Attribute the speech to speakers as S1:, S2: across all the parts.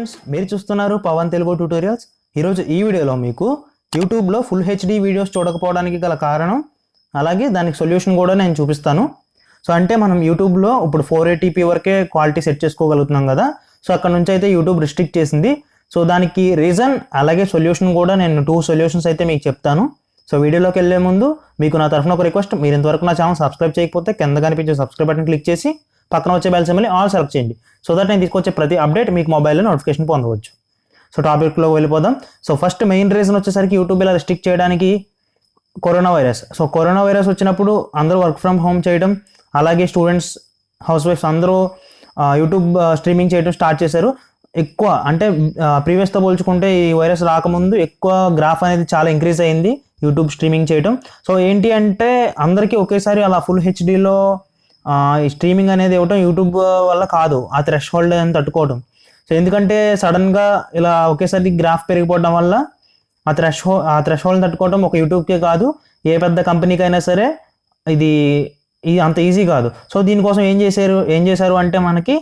S1: Friends, మీరు చూస్తున్నారు Pawan Telugu tutorials. ఈరోజు ఈ వీడియోలో మీకు యూట్యూబ్లో ఫుల్ హెచ్డి వీడియోస్ చూడకపోవడానికి గల కారణం, అలాగే దానికి సొల్యూషన్ కూడా నేను చూపిస్తాను. సో అంటే మనం యూట్యూబ్లో ఇప్పుడు 480p వరకే క్వాలిటీ సెట్ చేసుకోగలుగుతున్నాం కదా. సో అక్కడ నుంచి అయితే యూట్యూబ్ రిస్ట్రిక్ట్ చేసింది. సో దానికి రీజన్ అలాగే సొల్యూషన్ కూడా నేను 2 సొల్యూషన్స్ అయితే మీకు చెప్తాను. సో వీడియోలోకి వెళ్ళే ముందు మీకు నా తరఫున ఒక రిక్వెస్ట్, మీరు ఇంతవరకు నా ఛానల్ సబ్స్క్రైబ్ చేయకపోతే కింద కనిపించే సబ్స్క్రైబ్ బటన్ క్లిక్ చేసి పక్కన వచ్చే బెల్ సింబల్ని ఆల్ సెలెక్ట్ చేయండి. సో దట్ నేను తీసుకొచ్చే ప్రతి అప్డేట్ మీకు మొబైల్లో నోటిఫికేషన్ పొందవచ్చు. సో టాపిక్లో వెళ్ళిపోదాం. సో ఫస్ట్ మెయిన్ రీజన్ వచ్చేసరికి యూట్యూబ్ ఇలా రిస్ట్రిక్ట్ చేయడానికి corona virus. So corona virus వచ్చినప్పుడు అందరూ వర్క్ ఫ్రమ్ హోమ్ చేయడం, అలాగే స్టూడెంట్స్, హౌస్ వైఫ్స్ అందరూ యూట్యూబ్ స్ట్రీమింగ్ చేయడం స్టార్ట్ చేశారు. ఎక్కువ అంటే ప్రీవియస్తో పోల్చుకుంటే ఈ వైరస్ రాకముందు ఎక్కువ గ్రాఫ్ అనేది చాలా ఇంక్రీజ్ అయింది యూట్యూబ్ స్ట్రీమింగ్ చేయడం. సో ఏంటి అంటే అందరికీ ఒకేసారి అలా ఫుల్ హెచ్డీలో ఈ స్ట్రీమింగ్ అనేది ఇవ్వటం యూట్యూబ్ వల్ల కాదు, ఆ థ్రెష్ హోల్డ్ అని తట్టుకోవడం. సో ఎందుకంటే సడన్గా ఇలా ఒకేసారి గ్రాఫ్ పెరిగిపోవడం వల్ల ఆ థ్రెష్ హోల్డ్ తట్టుకోవడం ఒక యూట్యూబ్కే కాదు, ఏ పెద్ద కంపెనీకి అయినా సరే ఇది అంత ఈజీ కాదు. సో దీనికోసం ఏం చేశారు అంటే మనకి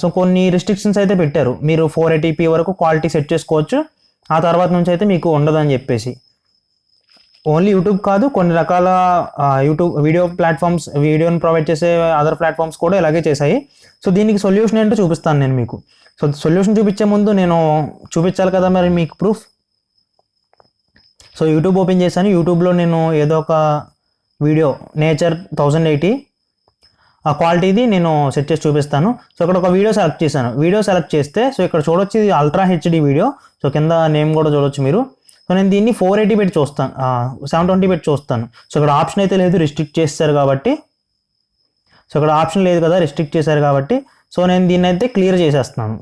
S1: సో కొన్ని రిస్ట్రిక్షన్స్ అయితే పెట్టారు. మీరు 480p వరకు క్వాలిటీ సెట్ చేసుకోవచ్చు, ఆ తర్వాత నుంచి అయితే మీకు ఉండదని చెప్పేసి. ఓన్లీ యూట్యూబ్ కాదు, కొన్ని రకాల యూట్యూబ్ వీడియో ప్లాట్ఫామ్స్, వీడియోని ప్రొవైడ్ చేసే అదర్ ప్లాట్ఫామ్స్ కూడా ఇలాగే చేశాయి. సో దీనికి సొల్యూషన్ ఏంటో చూపిస్తాను నేను మీకు. సో సొల్యూషన్ చూపించే ముందు నేను చూపించాలి కదా మరి మీకు ప్రూఫ్. సో యూట్యూబ్ ఓపెన్ చేశాను. యూట్యూబ్లో నేను ఏదో ఒక వీడియో నేచర్ 1080 ఆ క్వాలిటీది నేను సెట్ చేసి చూపిస్తాను. సో ఇక్కడ ఒక వీడియో సెలెక్ట్ చేశాను. వీడియో సెలెక్ట్ చేస్తే సో ఇక్కడ చూడొచ్చు, ఇది అల్ట్రా హెచ్డి వీడియో. సో కింద నేమ్ కూడా చూడొచ్చు మీరు. సో నేను దీన్ని 480 పెట్టి చూస్తాను, 720 పెట్టి చూస్తాను. సో ఇక్కడ ఆప్షన్ అయితే లేదు, రిస్ట్రిక్ట్ చేస్తారు కాబట్టి. సో ఇక్కడ ఆప్షన్ లేదు కదా, రిస్ట్రిక్ట్ చేశారు కాబట్టి. సో నేను దీన్ని అయితే క్లియర్ చేసేస్తున్నాను.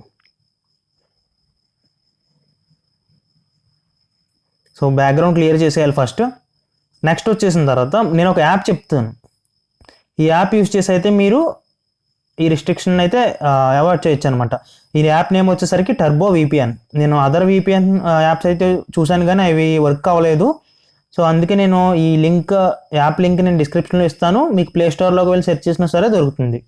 S1: సో బ్యాక్గ్రౌండ్ క్లియర్ చేసేయాలి ఫస్ట్. నెక్స్ట్ వచ్చేసిన తర్వాత నేను ఒక యాప్ చెప్తాను. ఈ యాప్ యూజ్ చేసి అయితే మీరు ఈ రిస్ట్రిక్షన్ అయితే అవాయిడ్ చేయొచ్చు అనమాట. ఈ యాప్ నేమ్ వచ్చేసరికి టర్బో విపిఎన్. నేను అదర్ విపిఎన్ యాప్స్ అయితే చూశాను కానీ అవి వర్క్ అవ్వలేదు. సో అందుకే నేను ఈ యాప్ లింక్ నేను డిస్క్రిప్షన్లో ఇస్తాను. మీకు ప్లే స్టోర్లోకి వెళ్ళి సెర్చ్ చేసినా సరే దొరుకుతుంది.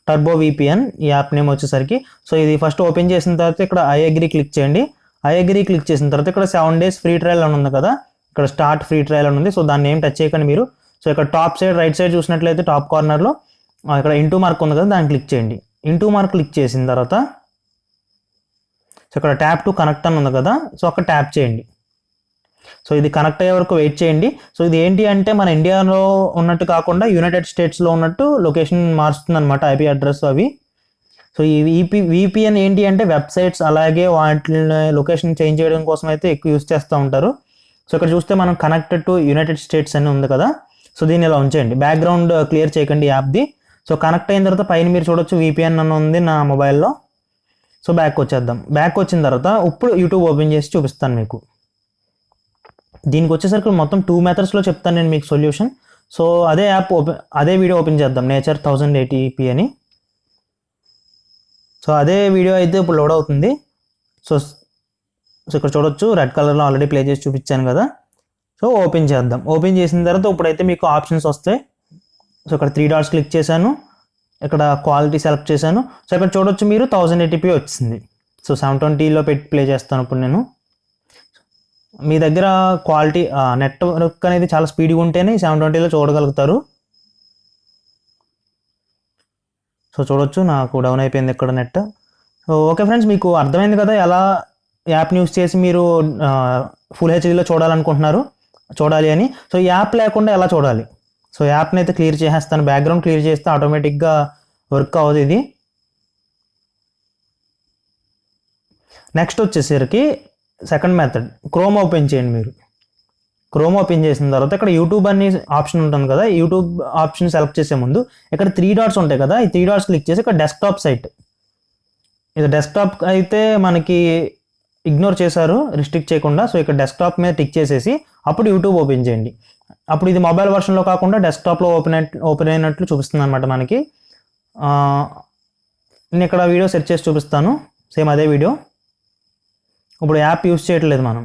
S1: టర్బో విపిఎన్ ఈ యాప్ నేమ్ వచ్చేసరికి. సో ఇది ఫస్ట్ ఓపెన్ చేసిన తర్వాత ఇక్కడ ఐ అగ్రీ క్లిక్ చేయండి. ఐ అగ్రీ క్లిక్ చేసిన తర్వాత ఇక్కడ 7 days ఫ్రీ ట్రయల్ అని ఉంది కదా, ఇక్కడ స్టార్ట్ ఫ్రీ ట్రయల్ అని ఉంది. సో దాన్ని ఏం టచ్ చేయకండి మీరు. సో ఇక్కడ టాప్ సైడ్ రైట్ సైడ్ చూసినట్లయితే టాప్ కార్నర్లో ఇక్కడ ఇంటూ మార్క్ ఉంది కదా, దాన్ని క్లిక్ చేయండి. ఇంటూ మార్క్ క్లిక్ చేసిన తర్వాత సో ఇక్కడ ట్యాప్ టు కనెక్ట్ అని ఉంది కదా, సో అక్కడ ట్యాప్ చేయండి. సో ఇది కనెక్ట్ అయ్యే వరకు వెయిట్ చేయండి. సో ఇది ఏంటి అంటే మన ఇండియాలో ఉన్నట్టు కాకుండా యునైటెడ్ స్టేట్స్లో ఉన్నట్టు లొకేషన్ మారుస్తుంది అనమాట, ఐపీ అడ్రస్ అవి. సో ఈ విపిఎన్ ఏంటి అంటే వెబ్సైట్స్ అలాగే వాటి లొకేషన్ చేంజ్ చేయడం కోసం అయితే ఎక్కువ యూస్ చేస్తూ ఉంటారు. సో ఇక్కడ చూస్తే మనం కనెక్టెడ్ టు యునైటెడ్ స్టేట్స్ అని ఉంది కదా, సో దీన్ని ఇలా ఉంచేయండి. బ్యాక్గ్రౌండ్ క్లియర్ చేయకండి యాప్ది. సో కనెక్ట్ అయిన తర్వాత పైన మీరు చూడొచ్చు విపిఎన్ అని ఉంది నా మొబైల్లో. సో బ్యాక్ వచ్చేద్దాం. బ్యాక్ వచ్చిన తర్వాత ఇప్పుడు యూట్యూబ్ ఓపెన్ చేసి చూపిస్తాను మీకు. దీనికి వచ్చేసరికి మొత్తం 2 methodsలో చెప్తాను నేను మీకు సొల్యూషన్. సో అదే వీడియో ఓపెన్ చేద్దాం, నేచర్ 1080p అని. సో అదే వీడియో అయితే ఇప్పుడు లోడ్ అవుతుంది. సో ఇక్కడ చూడొచ్చు, రెడ్ కలర్లో ఆల్రెడీ ప్లే చేసి చూపించాను కదా. సో ఓపెన్ చేద్దాం. ఓపెన్ చేసిన తర్వాత ఇప్పుడైతే మీకు ఆప్షన్స్ వస్తాయి. సో ఇక్కడ 3 dots క్లిక్ చేశాను, ఇక్కడ క్వాలిటీ సెలెక్ట్ చేశాను. సో ఇక్కడ చూడొచ్చు మీరు 1080p వచ్చింది. సో 720లో పెట్టి ప్లే చేస్తాను ఇప్పుడు నేను. మీ దగ్గర క్వాలిటీ నెట్వర్క్ అనేది చాలా స్పీడ్గా ఉంటేనే 720లో చూడగలుగుతారు. సో చూడొచ్చు, నాకు డౌన్ అయిపోయింది ఇక్కడ నెట్. సో ఓకే ఫ్రెండ్స్, మీకు అర్థమైంది కదా ఎలా యాప్ని యూస్ చేసి మీరు ఫుల్ హెచ్డీలో చూడాలి అని. సో ఈ యాప్ లేకుండా ఎలా చూడాలి? సో యాప్ని అయితే క్లియర్ చేసేస్తాను. బ్యాక్గ్రౌండ్ క్లియర్ చేస్తే ఆటోమేటిక్గా వర్క్ అవ్వదు ఇది. నెక్స్ట్ వచ్చేసరికి సెకండ్ మెథడ్, క్రోమ్ ఓపెన్ చేయండి మీరు. క్రోమ్ ఓపెన్ చేసిన తర్వాత ఇక్కడ యూట్యూబ్ అనే ఆప్షన్ ఉంటుంది కదా, యూట్యూబ్ ఆప్షన్ సెలెక్ట్ చేసే ముందు ఇక్కడ 3 dots ఉంటాయి కదా, ఈ 3 dots క్లిక్ చేసి ఇక్కడ డెస్క్టాప్ సైట్. ఇది డెస్క్టాప్ అయితే మనకి ఇగ్నోర్ చేశారు రిస్ట్రిక్ట్ చేయకుండా. సో ఇక్కడ డెస్క్టాప్ మీద టిక్ చేసేసి అప్పుడు యూట్యూబ్ ఓపెన్ చేయండి. అప్పుడు ఇది మొబైల్ వర్షన్లో కాకుండా డెస్క్టాప్లో ఓపెన్ అయినట్లు చూపిస్తుంది అనమాట మనకి. నేను ఇక్కడ వీడియో సెర్చ్ చేసి చూపిస్తాను, సేమ్ అదే వీడియో. ఇప్పుడు యాప్ యూస్ చేయట్లేదు మనం.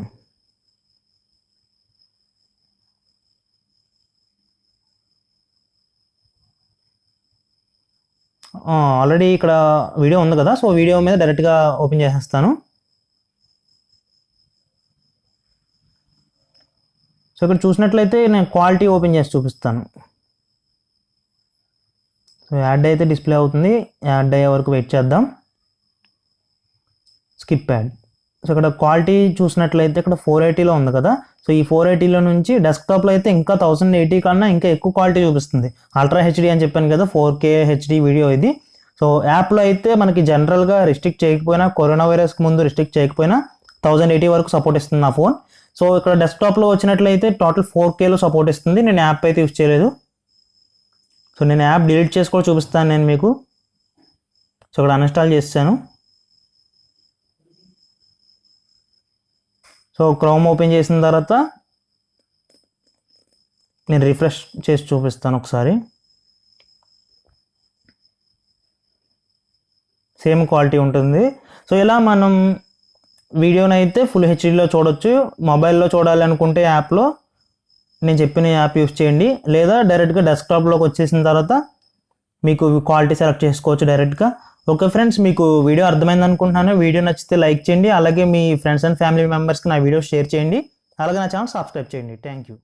S1: ఆల్రెడీ ఇక్కడ వీడియో ఉంది కదా, సో వీడియో మీద డైరెక్ట్గా ఓపెన్ చేసేస్తాను. సో ఇక్కడ చూసినట్లయితే నేను క్వాలిటీ ఓపెన్ చేసి చూపిస్తాను. సో యాడ్ అయితే డిస్ప్లే అవుతుంది, యాడ్ అయ్యే వరకు వెయిట్ చేద్దాం. Skip add. సో ఇక్కడ క్వాలిటీ చూసినట్లయితే ఇక్కడ 480లో ఉంది కదా, సో ఈ 480లో నుంచి డెస్క్టాప్లో అయితే ఇంకా 1080 కన్నా ఇంకా ఎక్కువ క్వాలిటీ చూపిస్తుంది. అల్ట్రా హెచ్డి అని చెప్పాను కదా, 4K హెచ్డి వీడియో ఇది. సో యాప్లో అయితే మనకి జనరల్గా రిస్ట్రిక్ట్ చేయకపోయినా, కరోనా వైరస్కి ముందు రిస్ట్రిక్ట్ చేయకపోయినా 1080 వరకు సపోర్ట్ ఇస్తుంది నా ఫోన్. సో ఇక్కడ డెస్క్టాప్లో వచ్చినట్లయితే టోటల్ 4Kలో సపోర్ట్ ఇస్తుంది. నేను యాప్ అయితే యూజ్ చేయలేదు. సో నేను యాప్ డిలీట్ చేసి కూడా చూపిస్తాను నేను మీకు. సో ఇక్కడ అన్ఇన్స్టాల్ చేసాను. సో క్రోమ్ ఓపెన్ చేసిన తర్వాత నేను రిఫ్రెష్ చేసి చూపిస్తాను ఒకసారి. సేమ్ క్వాలిటీ ఉంటుంది. సో ఇలా మనం వీడియోని అయితే ఫుల్ హెచ్డీలో చూడొచ్చు. మొబైల్లో చూడాలి అనుకుంటే యాప్లో నేను చెప్పిన యాప్ యూస్ చేయండి, లేదా డైరెక్ట్గా డెస్క్టాప్లోకి వచ్చేసిన తర్వాత మీకు క్వాలిటీ సెలెక్ట్ చేసుకోవచ్చు డైరెక్ట్గా. ఓకే ఫ్రెండ్స్, మీకు వీడియో అర్థమైంది అనుకుంటున్నాను. వీడియో నచ్చితే లైక్ చేయండి, అలాగే మీ ఫ్రెండ్స్ అండ్ ఫ్యామిలీ మెంబర్స్కి నా వీడియో షేర్ చేయండి, అలాగే నా ఛానల్ సబ్స్క్రైబ్ చేయండి. Thank you.